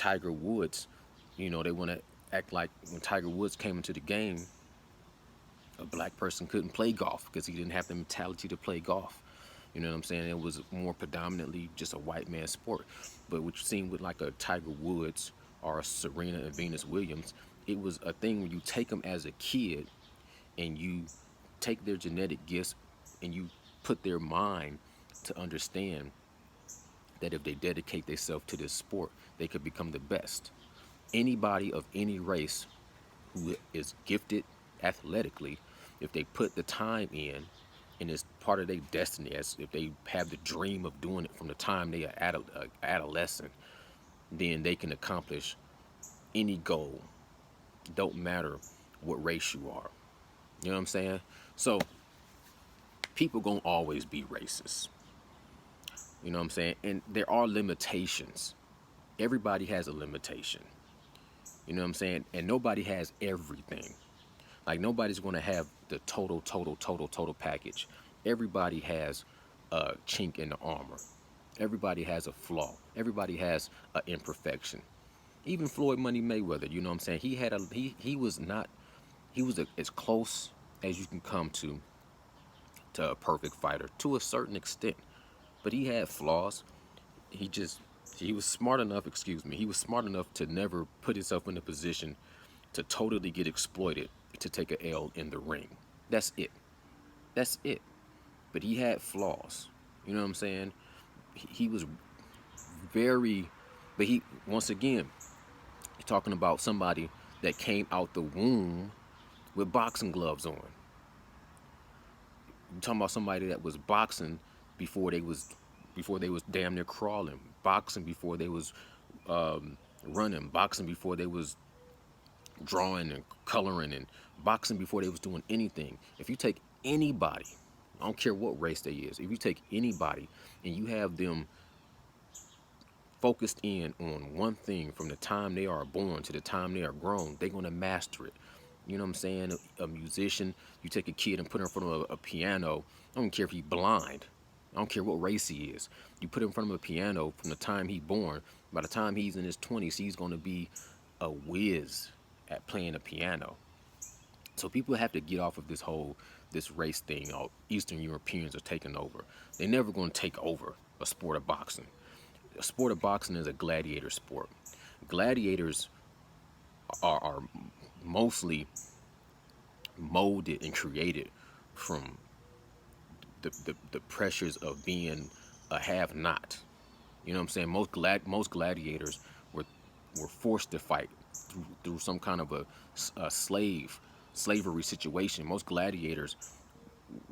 Tiger Woods, they want to act like when Tiger Woods came into the game, a black person couldn't play golf because he didn't have the mentality to play golf. You know what I'm saying? It was more predominantly just a white man sport. But what you seen with like a Tiger Woods or a Serena and Venus Williams, it was a thing when you take them as a kid and you take their genetic gifts and you put their mind to understand that if they dedicate themselves to this sport, they could become the best. Anybody of any race who is gifted athletically, if they put the time in and it's part of their destiny, as if they have the dream of doing it from the time they are adolescent, then they can accomplish any goal. Don't matter what race you are. You know what I'm saying? So people gonna always be racist. You know what I'm saying? And there are limitations. Everybody has a limitation. You know what I'm saying? And nobody has everything. Like nobody's going to have the total package. Everybody has a chink in the armor. Everybody has a flaw. Everybody has an imperfection. Even Floyd Money Mayweather, you know what I'm saying? He was not as close as you can come to a perfect fighter to a certain extent, but he had flaws. He just he was smart enough, excuse me. He was smart enough to never put himself in a position to totally get exploited to take a L in the ring. That's it. That's it. But he had flaws. You know what I'm saying? He was very, but he, once again, you're talking about somebody that came out the womb with boxing gloves on. You're talking about somebody that was boxing before they was damn near crawling, boxing before they was running, boxing before they was drawing and coloring, and boxing before they was doing anything. If you take anybody, I don't care what race they is, if you take anybody and you have them focused in on one thing from the time they are born to the time they are grown, they're going to master it. You know what I'm saying? A musician, you take a kid and put him in front of a piano. I don't care if he's blind. I don't care what race he is. You put him in front of a piano from the time he's born. By the time he's in his 20s, he's going to be a whiz at playing a piano. So people have to get off of this race thing. All Eastern Europeans are taking over. They're never going to take over a sport of boxing. A sport of boxing is a gladiator sport. Gladiators are mostly molded and created from the pressures of being a have-not. You know what I'm saying? Most gladiators were forced to fight through some kind of a slavery situation. Most gladiators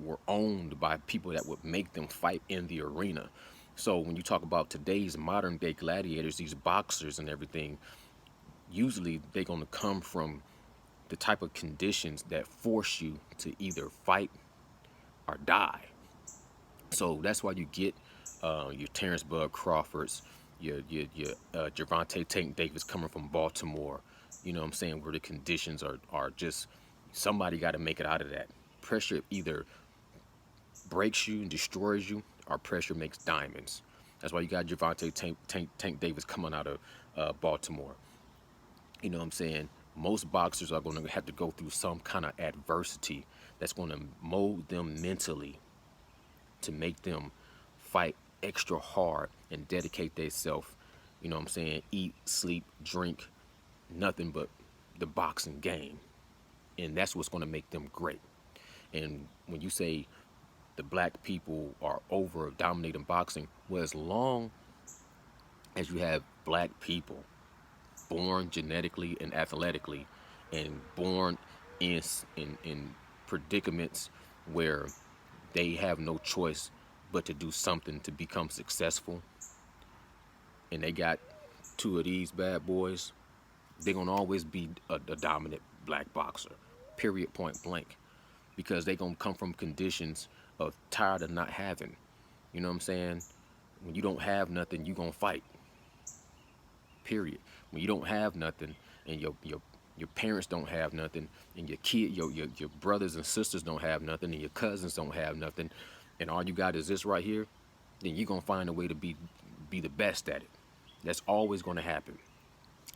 were owned by people that would make them fight in the arena. So when you talk about today's modern day gladiators, these boxers and everything, usually they're going to come from the type of conditions that force you to either fight or die. So that's why you get your Terrence Bud Crawfords, your Gervonta Tank Davis coming from Baltimore. You know what I'm saying? Where the conditions are just, somebody got to make it out of that. Pressure either breaks you and destroys you, or pressure makes diamonds. That's why you got Gervonta Tank Davis coming out of Baltimore. You know what I'm saying? Most boxers are going to have to go through some kind of adversity that's going to mold them mentally to make them fight extra hard and dedicate themselves. You know what I'm saying? Eat, sleep, drink, nothing but the boxing game. And that's what's going to make them great. And when you say the black people are over dominating boxing, well, as long as you have black people born genetically and athletically and born in predicaments where they have no choice but to do something to become successful, and they got two of these bad boys, they're gonna always be a dominant black boxer, period, point blank, because they're gonna come from conditions of tired of not having. You know what I'm saying? When you don't have nothing, you gonna fight, period. When you don't have nothing and your parents don't have nothing, and your brothers and sisters don't have nothing, and your cousins don't have nothing, and all you got is this right here, then you're gonna find a way to be the best at it. That's always gonna happen.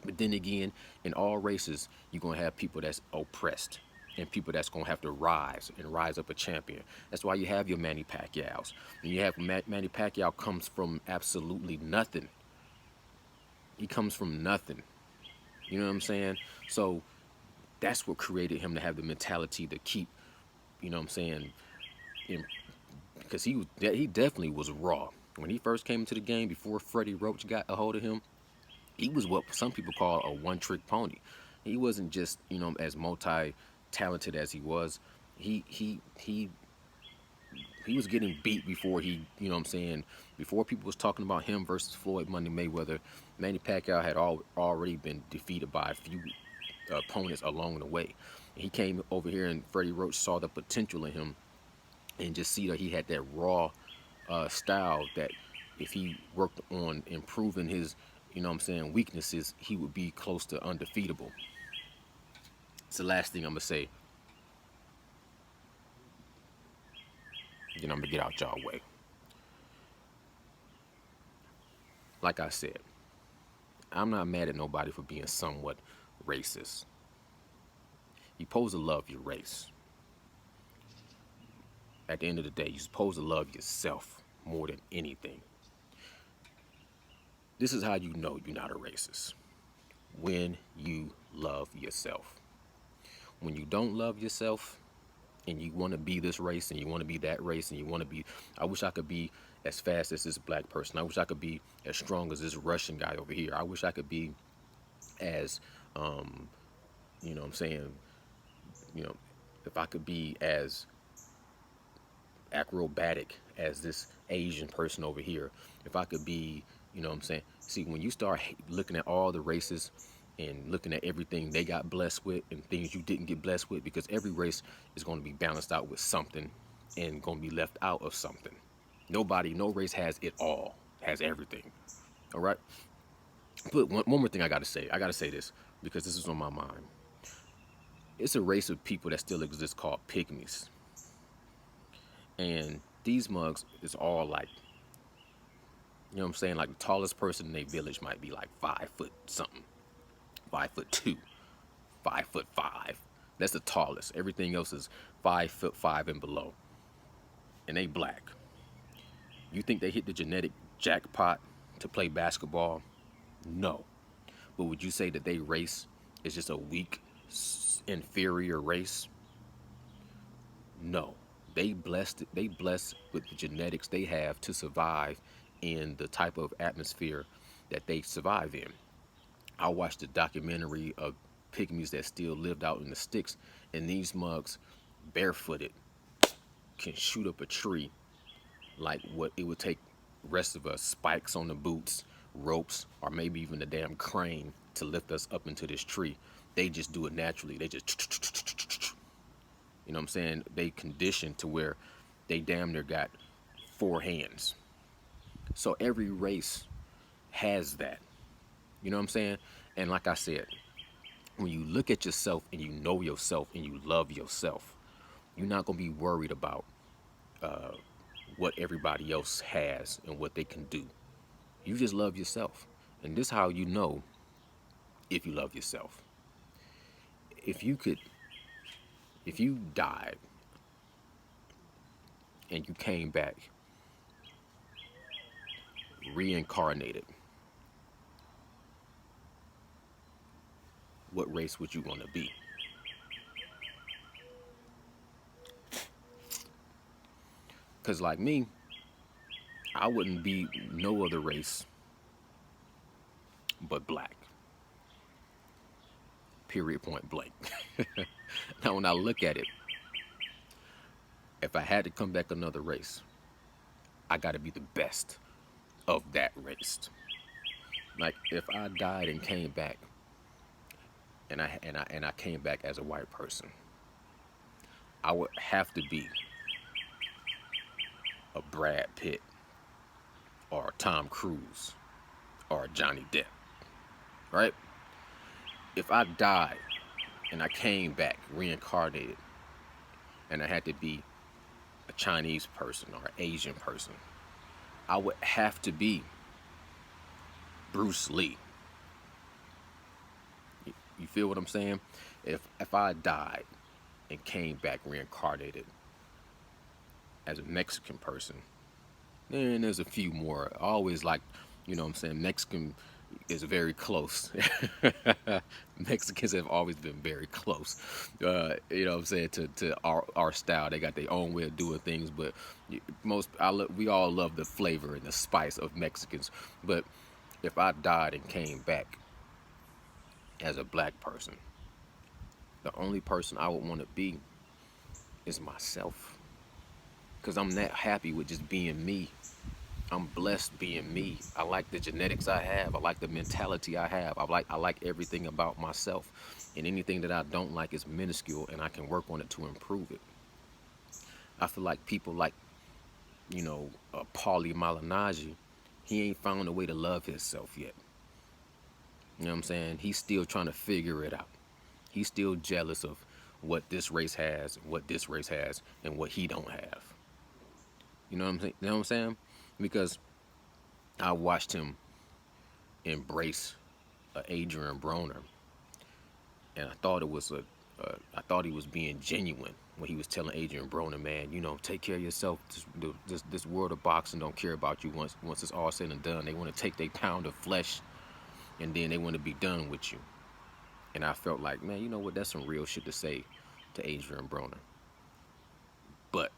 But then again, in all races, you're gonna have people that's oppressed and people that's gonna have to rise up a champion. That's why you have your Manny Pacquiao's. And you have Manny Pacquiao comes from absolutely nothing. He comes from nothing. You know what I'm saying? So that's what created him to have the mentality to keep, you know what I'm saying, in, because he definitely was raw. When he first came into the game, before Freddie Roach got a hold of him, he was what some people call a one-trick pony. He wasn't just, as multi-talented as he was. He he was getting beat before he, before people was talking about him versus Floyd Money Mayweather. Manny Pacquiao had already been defeated by a few opponents along the way. He came over here and Freddie Roach saw the potential in him and just see that he had that raw style that if he worked on improving his, weaknesses, he would be close to undefeatable. It's the last thing I'm gonna say. Then I'm gonna get out y'all way. Like I said, I'm not mad at nobody for being somewhat racist. You're supposed to love your race. At the end of the day, you're supposed to love yourself more than anything. This is how you know you're not a racist. When you love yourself. When you don't love yourself and you want to be this race and you want to be that race and you want to be, I wish I could be as fast as this black person. I wish I could be as strong as this Russian guy over here. I wish I could be as, what I'm saying, if I could be as acrobatic as this Asian person over here, if I could be, what I'm saying. See, when you start looking at all the races and looking at everything they got blessed with and things you didn't get blessed with, because every race is going to be balanced out with something and going to be left out of something. No race has it all, has everything. All right. But one more thing I got to say. I got to say this because this is on my mind. It's a race of people that still exists called pygmies. And these mugs is all like, like the tallest person in their village might be like 5 foot something, 5'2", 5'5". That's the tallest. Everything else is 5'5" and below. And they black. You think they hit the genetic jackpot to play basketball? No. But would you say that they race is just a weak, inferior race? No. They blessed with the genetics they have to survive in the type of atmosphere that they survive in. I watched a documentary of pygmies that still lived out in the sticks, and these mugs, barefooted, can shoot up a tree like what it would take rest of us, spikes on the boots, ropes, or maybe even a damn crane to lift us up into this tree. They just do it naturally. They just, you know what I'm saying? They conditioned to where they damn near got 4 hands. So every race has that. You know what I'm saying? And like I said, when you look at yourself and you know yourself and you love yourself, you're not going to be worried about what everybody else has and what they can do. You just love yourself. And this is how you know if you love yourself. If you died and you came back reincarnated, what race would you want to be? Because like me, I wouldn't be no other race but black. Period, point blank. Now, when I look at it, if I had to come back another race, I got to be the best of that race. Like if I died and came back, and I came back as a white person, I would have to be a Brad Pitt or a Tom Cruise or a Johnny Depp, right? If I died and I came back reincarnated and I had to be a Chinese person or an Asian person, I would have to be Bruce Lee. You feel what I'm saying? If I died and came back reincarnated as a Mexican person, then there's a few more. I always like, what I'm saying, Mexican is very close. Mexicans have always been very close. What I'm saying, to our style. They got their own way of doing things, but we all love the flavor and the spice of Mexicans. But if I died and came back as a black person, the only person I would want to be is myself, because I'm that happy with just being me. I'm blessed being me. I like the genetics I have. I like the mentality I have. I like everything about myself. And anything that I don't like is minuscule, and I can work on it to improve it. I feel like people like, Pauli Malignaggi, he ain't found a way to love himself yet. You know what I'm saying? He's still trying to figure it out. He's still jealous of what this race has, what this race has, and what he don't have. You know what I'm saying? You know what I'm saying? Because I watched him embrace Adrian Broner, and I thought he was being genuine when he was telling Adrian Broner, man, take care of yourself. This world of boxing don't care about you once it's all said and done. They want to take their pound of flesh, and then they want to be done with you. And I felt like, man, you know what? That's some real shit to say to Adrian Broner. But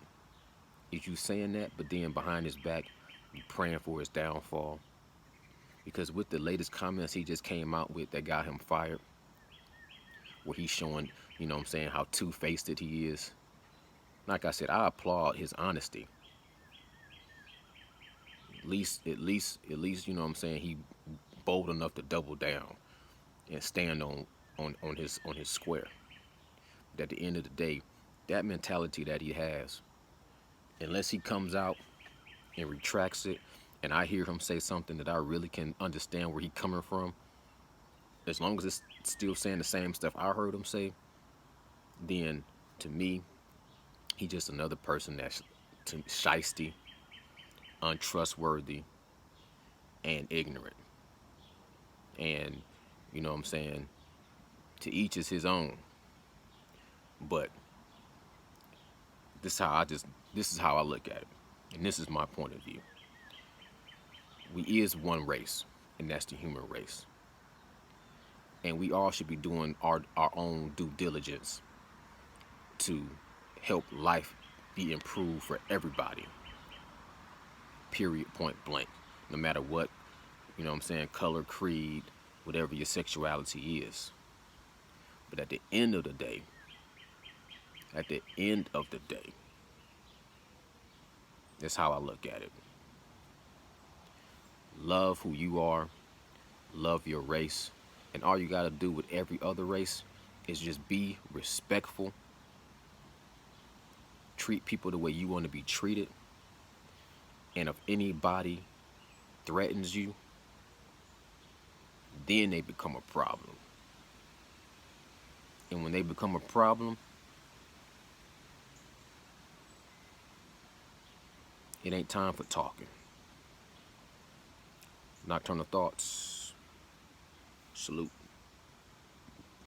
is you saying that, but then behind his back, you praying for his downfall? Because with the latest comments he just came out with that got him fired, where he's showing, what I'm saying, how two-faced he is. Like I said, I applaud his honesty. At least, what I'm saying, he bold enough to double down and stand on his square. But at the end of the day, that mentality that he has, unless he comes out and retracts it, and I hear him say something that I really can understand where he coming from, as long as it's still saying the same stuff I heard him say, then to me, he's just another person that's shisty, untrustworthy, and ignorant. And what I'm saying, to each is his own. But this is how I look at it. And this is my point of view. We is one race, and that's the human race. And we all should be doing our own due diligence to help life be improved for everybody. Period, point blank. No matter what, what I'm saying, color, creed, whatever your sexuality is. But at the end of the day, that's how I look at it. Love who you are, love your race, and all you gotta do with every other race is just be respectful, treat people the way you want to be treated, and if anybody threatens you, then they become a problem. And when they become a problem, it ain't time for talking. Nocturnal Thoughts. Salute.